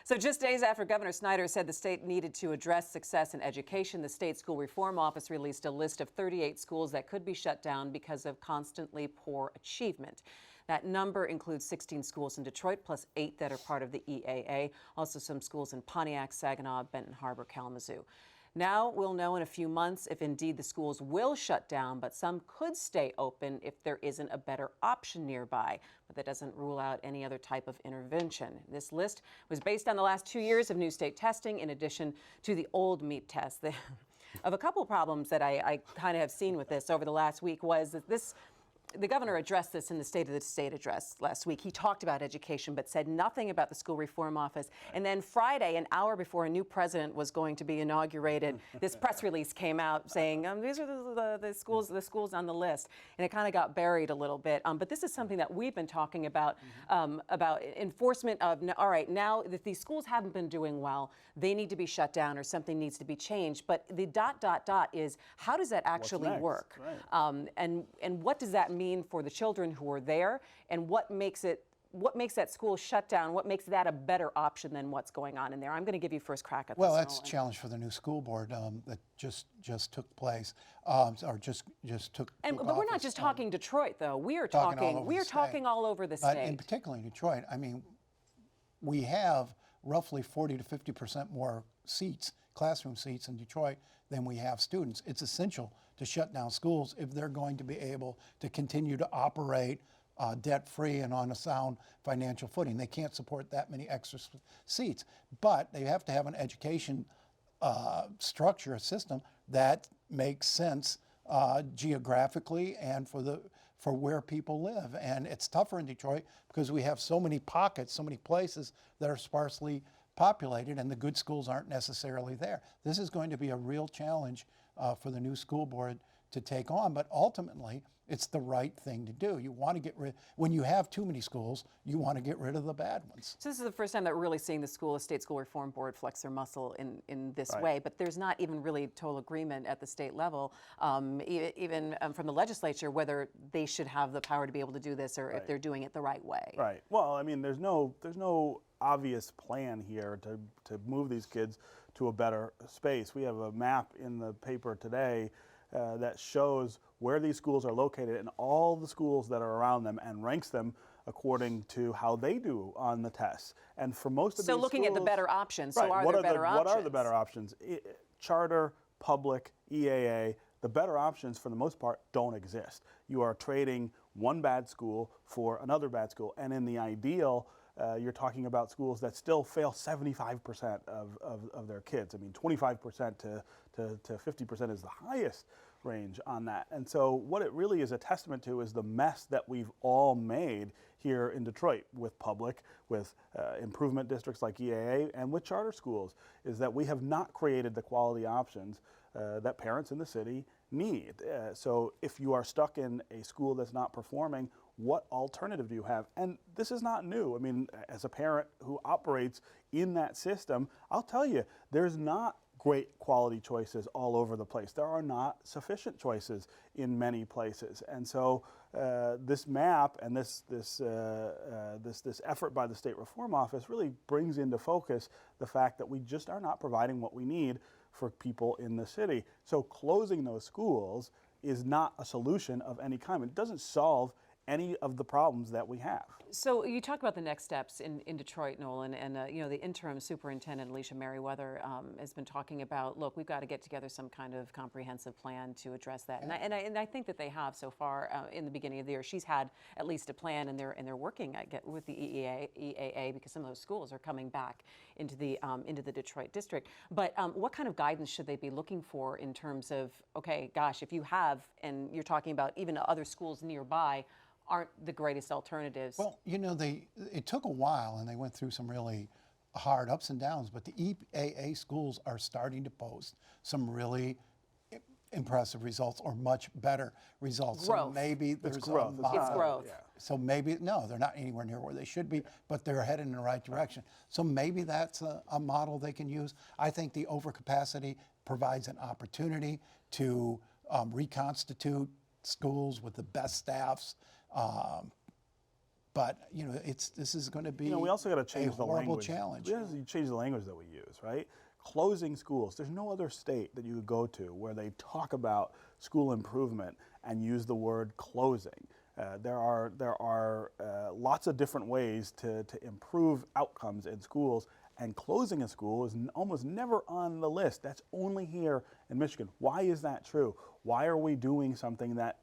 So just days after Governor Snyder said the state needed to address success in education, the state school reform office released a list of 38 schools that could be shut down because of constantly poor achievement. That number includes 16 schools in Detroit, plus 8 that are part of the EAA, also some schools in Pontiac, Saginaw, Benton Harbor, Kalamazoo. Now we'll know in a few months if indeed the schools will shut down, but some could stay open if there isn't a better option nearby. But that doesn't rule out any other type of intervention. This list was based on the last 2 years of new state testing, in addition to the old MEEP test. Of a couple of problems that I kind of have seen with this over the last week was that the governor addressed this in the State of the State address last week. He talked about education, but said nothing about the school reform office. And then Friday, an hour before a new president was going to be inaugurated, this press release came out saying, these are the schools on the list. And it kind of got buried a little bit. But this is something that we've been talking about enforcement of, all right, now that these schools haven't been doing well, they need to be shut down or something needs to be changed. But the ... is how does that actually work? Right. And what does that mean for the children who are there, and what makes that school shut down? What makes that a better option than what's going on in there? I'm going to give you first crack at this. Well, that's a challenge for the new school board that just took place, or just took. But we're not just talking Detroit, though. We are talking all over the state. But in particular in Detroit, I mean, we have roughly 40 to 50% more seats, classroom seats in Detroit than we have students. It's essential to shut down schools if they're going to be able to continue to operate debt-free and on a sound financial footing. They can't support that many extra seats, but they have to have an education structure, a system that makes sense geographically and for where people live. And it's tougher in Detroit because we have so many pockets, so many places that are sparsely populated, and the good schools aren't necessarily there. This is going to be a real challenge for the new school board to take on, but ultimately it's the right thing to do. You want to get rid, when you have too many schools, you want to get rid of the bad ones. So this is the first time that we're really seeing the state school reform board flex their muscle in this Right. way, but there's not even really total agreement at the state level, even from the legislature, whether they should have the power to be able to do this or if they're doing it the right way. Right. Well, I mean, there's no obvious plan here to move these kids to a better space. We have a map in the paper today that shows where these schools are located and all the schools that are around them and ranks them according to how they do on the tests. And for most of these schools... So looking at the better options. Right. So are there better options? What are the better options? Charter, public, EAA, the better options for the most part don't exist. You are trading one bad school for another bad school. And in the ideal, you're talking about schools that still fail 75% of their kids. I mean, 25% to 50% is the highest range on that. And so what it really is a testament to is the mess that we've all made here in Detroit with public, with improvement districts like EAA, and with charter schools, is that we have not created the quality options that parents in the city need. So if you are stuck in a school that's not performing, what alternative do you have? And this is not new. I mean, as a parent who operates in that system, I'll tell you, there's not great quality choices all over the place. There are not sufficient choices in many places. And so this map and this effort by the State Reform Office really brings into focus the fact that we just are not providing what we need for people in the city. So closing those schools is not a solution of any kind. It doesn't solve any of the problems that we have. So you talk about the next steps in Detroit, Nolan, and you know, the interim superintendent, Alicia Merriweather, has been talking about, look, we've got to get together some kind of comprehensive plan to address that. And I think that they have so far in the beginning of the year. She's had at least a plan, and they're working with the EAA because some of those schools are coming back into the Detroit district. But what kind of guidance should they be looking for in terms of, okay, gosh, if you have, and you're talking about even other schools nearby, aren't the greatest alternatives? Well, you know, it took a while, and they went through some really hard ups and downs, but the EAA schools are starting to post some really impressive results, or much better results. Growth. So maybe there's growth. It's growth. Yeah. So maybe, no, they're not anywhere near where they should be, but they're headed in the right direction. So maybe that's a model they can use. I think the overcapacity provides an opportunity to reconstitute schools with the best staffs. But this is going to be we also got to change the horrible language. challenge. We have to change the language that we use, right? Closing schools. There's no other state that you could go to where they talk about school improvement and use the word closing. There are lots of different ways to improve outcomes in schools, and closing a school is almost never on the list. That's only here in Michigan. Why is that true? Why are we doing something that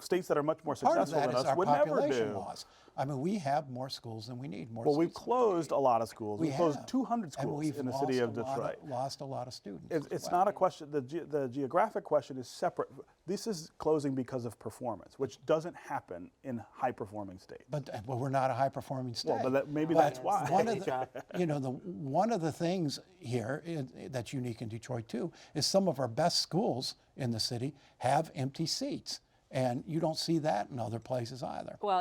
states that are much more successful than us would never do? Laws. I mean, we have more schools than we need. More. Well, we've closed a lot of schools. We've closed have. 200 schools and in the city of Detroit. Lost a lot of students. It's not a question. The geographic question is separate. This is closing because of performance, which doesn't happen in high-performing states. But we're not a high-performing state. Well, but maybe that's why. One of the things here that's unique in Detroit too is some of our best schools in the city have empty seats, and you don't see that in other places either. Well,